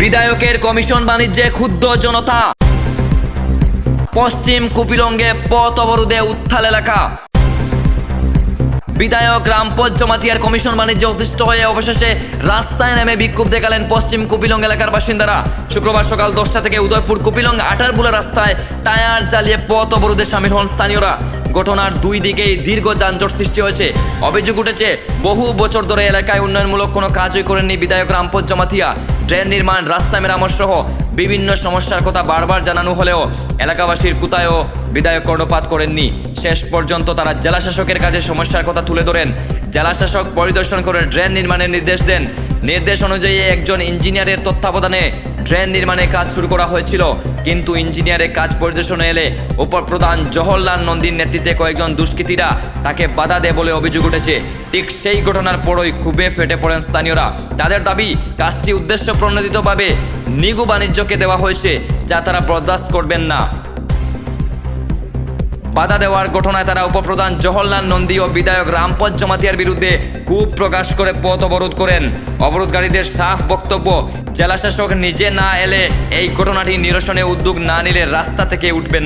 বিধায়কের কমিশন বাণিজ্যে ক্ষুব্ধ জনতা। পশ্চিম কুপিলঙ্গে পথ অবরোধে উত্তাল এলাকা। বিধায়ক রামপদ জমাতিয়ার কমিশন বাণিজ্যে অতিষ্ঠ হয়ে অবশেষে রাস্তায় নেমে বিক্ষোভ দেখালেন পশ্চিম কুপিলং এলাকার বাসিন্দারা। শুক্রবার সকাল 10টা থেকে উদয়পুর কুপিলং আটারপুলা রাস্তায় টায়ার জ্বালিয়ে পথ অবরোধে সামিল হন স্থানীয়রা। ঘটনার দুই দিকেই দীর্ঘ যানজট সৃষ্টি হয়েছে। অভিযোগ উঠেছে, বহু বছর ধরে এলাকায় উন্নয়নমূলক কোনো কাজই করেননি বিধায়ক রামপদ জমাতিয়া। ড্রেন নির্মাণ, রাস্তা মেরামত সহ বিভিন্ন সমস্যার কথা বারবার জানানো হলেও এলাকাবাসীর কোথায়ও বিধায়ক কর্ণপাত করেননি। শেষ পর্যন্ত তারা জেলাশাসকের কাছে সমস্যার কথা তুলে ধরেন। জেলাশাসক পরিদর্শন করে ড্রেন নির্মাণের নির্দেশ দেন। নির্দেশ অনুযায়ী একজন ইঞ্জিনিয়ারের তত্ত্বাবধানে ড্রেন নির্মাণের কাজ শুরু করা হয়েছিল, কিন্তু ইঞ্জিনিয়ারের কাজ পরিদর্শনে এলে উপপ্রধান জওহরলাল নন্দীর নেতৃত্বে কয়েকজন দুষ্কৃতীরা তাকে বাধা দেয় বলে অভিযোগ উঠেছে। ঠিক সেই ঘটনার পরই ক্ষোভে ফেটে পড়েন স্থানীয়রা। তাদের দাবি, কাজটি উদ্দেশ্য প্রণোদিতভাবে নিগু বাণিজ্যকে দেওয়া হয়েছে, যা তারা বরদাস্ত করবেন না। বাধা দেওয়ার ঘটনায় তারা উপপ্রধান জওহরলাল নন্দী ও বিধায়ক রামপদ জমাতিয়ার বিরুদ্ধে ক্ষোভ প্রকাশ করে পথ অবরোধ করেন। অবরোধকারীদের সাফ বক্তব্য, জেলাশাসক নিজে না এলে এই ঘটনাটি নিরসনে উদ্যোগ না নিলে রাস্তা থেকে উঠবেন না।